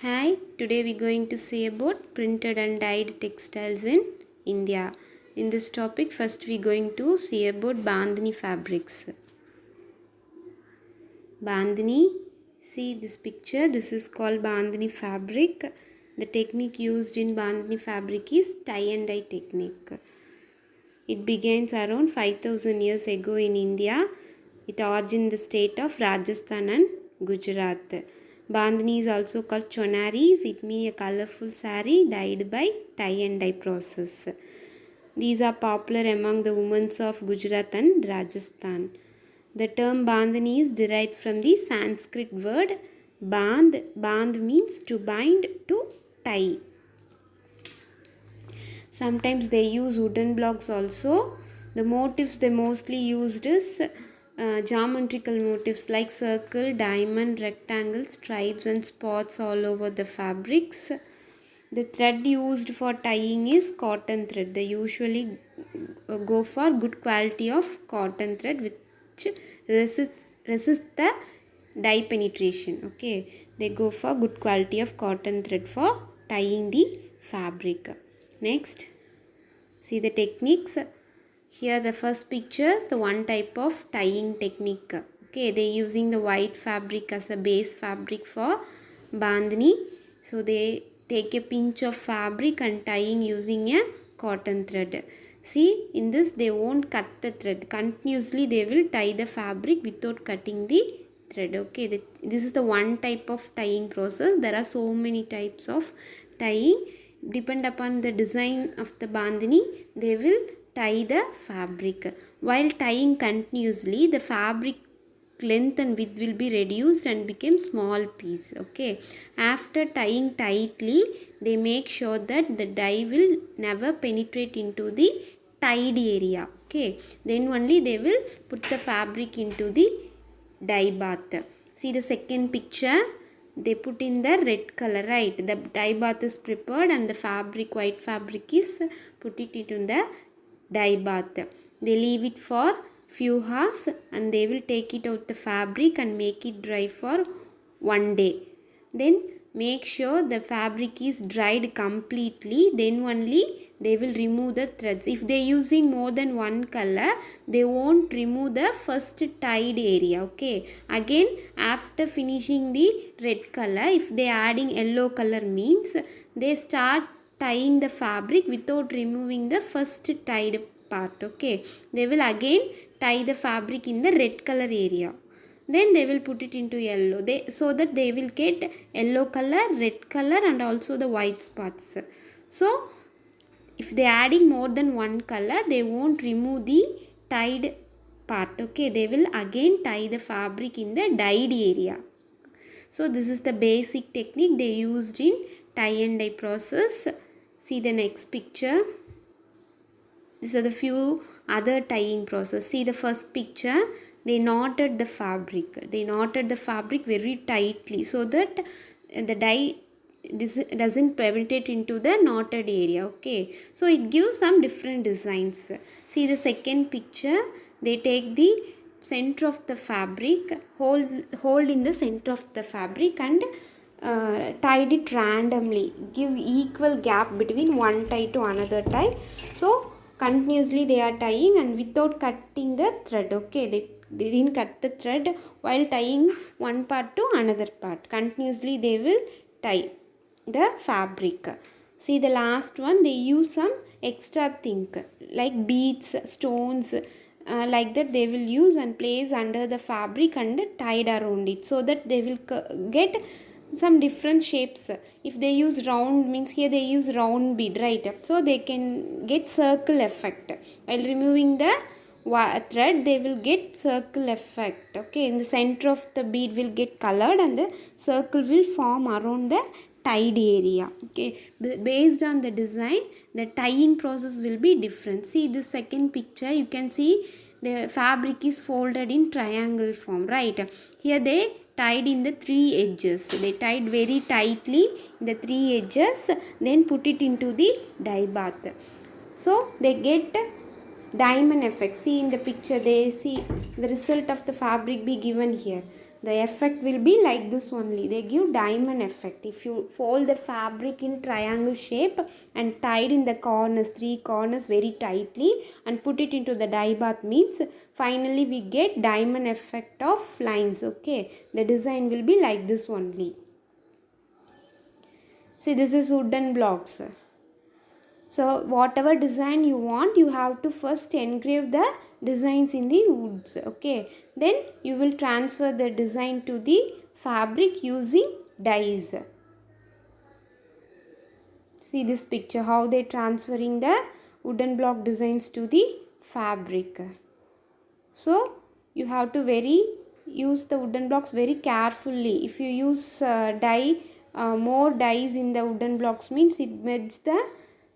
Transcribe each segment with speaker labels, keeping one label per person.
Speaker 1: Hi, today we're going to see about printed and dyed textiles in India. In this topic, first we're going to see about Bandhani fabrics. Bandhani, see this picture, this is called Bandhani fabric. The technique used in Bandhani fabric is tie and dye technique. It begins around 5000 years ago in India. It originated in the state of Rajasthan and Gujarat. Bandhani is also called chonaris. It means a colorful sari dyed by tie and dye process. These are popular among the women of Gujarat and Rajasthan. The term Bandhani is derived from the Sanskrit word bandh. Bandh means to bind, to tie. Sometimes they use wooden blocks also. The motifs they mostly used is geometrical motifs like circle, diamond, rectangle, stripes and spots all over the fabrics. The thread used for tying is cotton thread. They usually go for good quality of cotton thread which resists the dye penetration. Okay, they go for good quality of cotton thread for tying the fabric. Next, see the techniques. Here the first picture is the one type of tying technique. Okay, they using the white fabric as a base fabric for bandhani. So they take a pinch of fabric and tying using a cotton thread. See, in this they won't cut the thread. Continuously they will tie the fabric without cutting the thread. Okay, this is the one type of tying process. There are so many types of tying. Depend upon the design of the bandhani, they will tie the fabric. While tying continuously, the fabric length and width will be reduced and become small piece. Okay, after tying tightly, they make sure that the dye will never penetrate into the tied area. Okay, then only they will put the fabric into the dye bath. See the second picture, they put in the red color, right? The dye bath is prepared and the fabric, white fabric is put it into the dye bath. They leave it for few hours and they will take it out the fabric and make it dry for 1 day. Then make sure the fabric is dried completely, then only they will remove the threads. If they are using more than one color, they won't remove the first tied area. Okay, again after finishing the red color, if they are adding yellow color means they start tying the fabric without removing the first tied part. Okay, they will again tie the fabric in the red color area, then they will put it into yellow, so that they will get yellow color, red color and also the white spots. So if they are adding more than one color, they won't remove the tied part. Okay, they will again tie the fabric in the dyed area. So this is the basic technique they used in tie and dye process. See the next picture. These are the few other tying process. See the first picture, they knotted the fabric. They knotted the fabric very tightly so that the dye doesn't penetrate into the knotted area. Okay, so it gives some different designs. See the second picture, they take the center of the fabric, hold in the center of the fabric and tied it randomly. Give equal gap between one tie to another tie. So continuously they are tying and without cutting the thread. Okay, they didn't cut the thread while tying one part to another part. Continuously they will tie the fabric. See the last one, they use some extra thing like beads, stones, like that they will use and place under the fabric and tied around it, so that they will get some different shapes. If they use round means here they use round bead, right? So they can get circle effect. While removing the thread, they will get circle effect. Okay, in the center of the bead will get colored and the circle will form around the tied area. Okay, based on the design, the tying process will be different. See the second picture, you can see the fabric is folded in triangle form, right? Here they tied in the three edges. They tied very tightly in the three edges, then put it into the dye bath. So they get diamond effect. See in the picture, they see the result of the fabric be given here. The effect will be like this only. They give diamond effect. If you fold the fabric in triangle shape and tied in the corners, three corners very tightly, and put it into the dye bath means finally we get diamond effect of lines. Okay, the design will be like this only. See, this is wooden blocks. So whatever design you want, you have to first engrave the designs in the woods. Okay, then you will transfer the design to the fabric using dyes. See this picture, how they transferring the wooden block designs to the fabric. So you have to use the wooden blocks very carefully. If you use more dyes in the wooden blocks means it makes the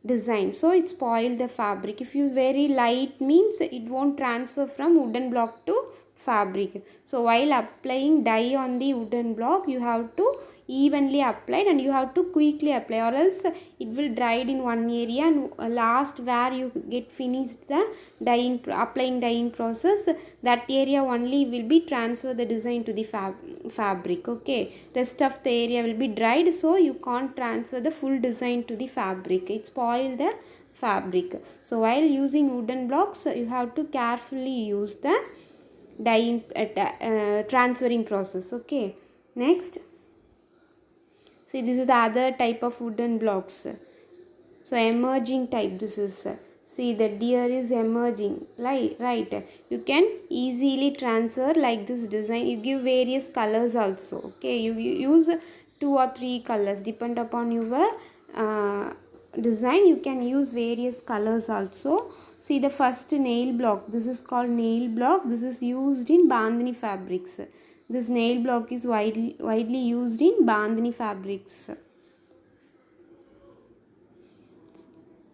Speaker 1: design, so it spoil the fabric. If you use very light means it won't transfer from wooden block to fabric. So while applying dye on the wooden block, you have to evenly applied and you have to quickly apply, or else it will dried in one area, and last where you get finished the dyeing applying dyeing process, that area only will be transfer the design to the fabric. Okay, rest of the area will be dried, so you can't transfer the full design to the fabric, it spoil the fabric. So while using wooden blocks, you have to carefully use the dyeing transferring process. Okay, next, see, this is the other type of wooden blocks. So emerging type this is. See, the deer is emerging, right? You can easily transfer like this design. You give various colors also. Okay, you use 2 or 3 colors depend upon your design. You can use various colors also. See the first nail block. This is called nail block. This is used in bandhani fabrics. This nail block is widely used in bandhani fabrics.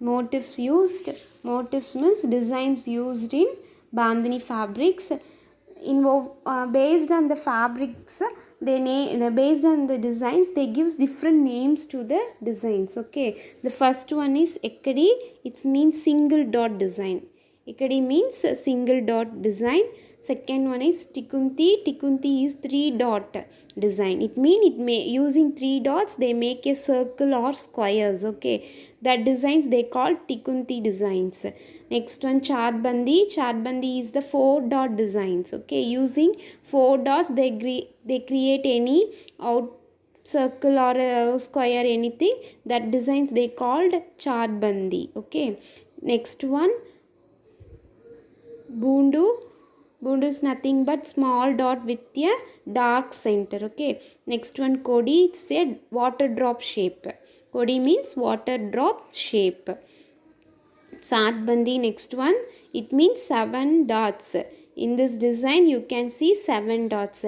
Speaker 1: Motifs used. Motifs means designs used in bandhani fabrics. Based on the fabrics, based on the designs, they give different names to the designs. Okay, the first one is ekkadi. It means single dot design. Ikkadi means a single dot design. Second one is tikunti. Tikunti is 3 dot design. It means using 3 dots they make a circle or squares. Okay, that designs they call tikunti designs. Next one charbandi. Charbandi is the 4 dot designs. Okay, using 4 dots they create any out circle or a square, anything, that designs they called charbandi. Okay, next one Bundu. Bundu is nothing but small dot with a dark center. Okay. Next one Kodi. It's a water drop shape. Kodi means water drop shape. Satbandi, next one. It means 7 dots. In this design you can see 7 dots.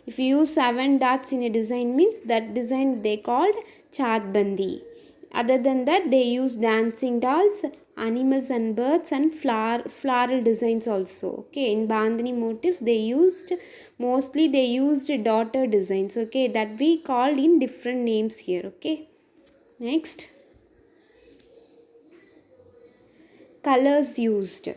Speaker 1: If you use 7 dots in a design means that design they called Chatbandi. Other than that, they use dancing dolls, animals and birds, and floral designs also. Okay, in bandhani motifs they used daughter designs. Okay, that we called in different names here. Okay, next, colors used.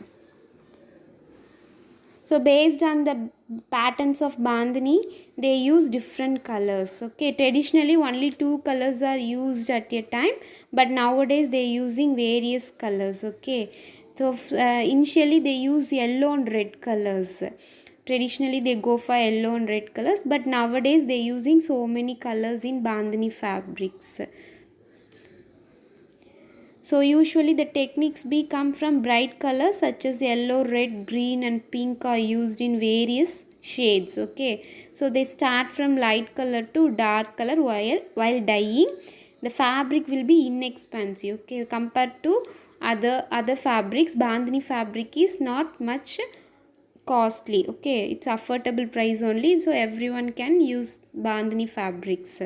Speaker 1: So based on the patterns of bandhani, they use different colors. Okay, traditionally only 2 colors are used at a time, but nowadays they are using various colors. Okay, so initially they use yellow and red colors. Traditionally they go for yellow and red colors, but nowadays they are using so many colors in bandhani fabrics. So usually the techniques come from bright colors such as yellow, red, green and pink are used in various shades. Okay, so they start from light color to dark color while dyeing. The fabric will be inexpensive. Okay, compared to other fabrics, bandhani fabric is not much costly. Okay, it's affordable price only, so everyone can use bandhani fabrics.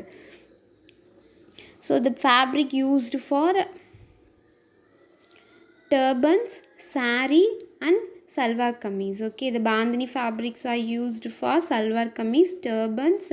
Speaker 1: So the fabric used for turbans, sari and salwar kameez. Okay, the bandhani fabrics are used for salwar kameez, turbans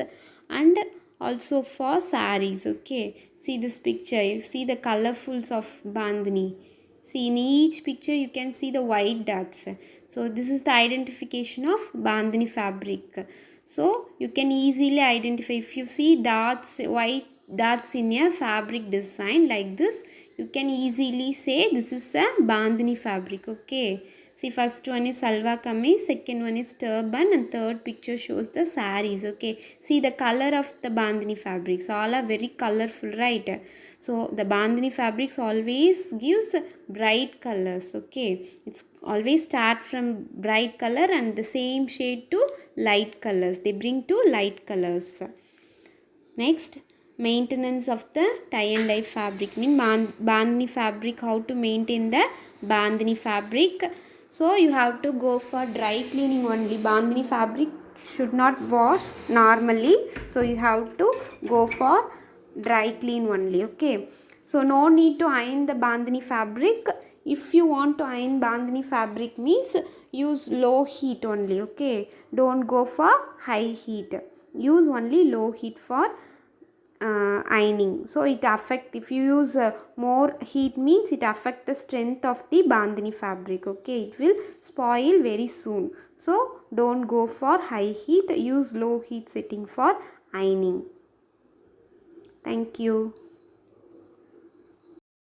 Speaker 1: and also for saris. Okay, see this picture, you see the colorfuls of bandhani. See, in each picture you can see the white dots. So this is the identification of bandhani fabric. So you can easily identify if you see dots, white dots in a fabric design like this, you can easily say this is a bandhani fabric. Okay, see, first one is salwa kameez, second one is turban, and third picture shows the saris. Okay, see the color of the bandhani fabrics, all are very colorful, right? So the bandhani fabrics always gives bright colors. Okay, it's always start from bright color and the same shade to light colors, they bring to light colors. Next, maintenance of the tie and dye fabric. Mean bandhani fabric, how to maintain the bandhani fabric. So you have to go for dry cleaning only. Bandhani fabric should not wash normally, so you have to go for dry clean only. Okay, so no need to iron the bandhani fabric. If you want to iron bandhani fabric means use low heat only. Okay, don't go for high heat, use only low heat for ironing. So it affect, if you use more heat means it affect the strength of the bandhani fabric. Okay, it will spoil very soon, so don't go for high heat, use low heat setting for ironing. Thank you.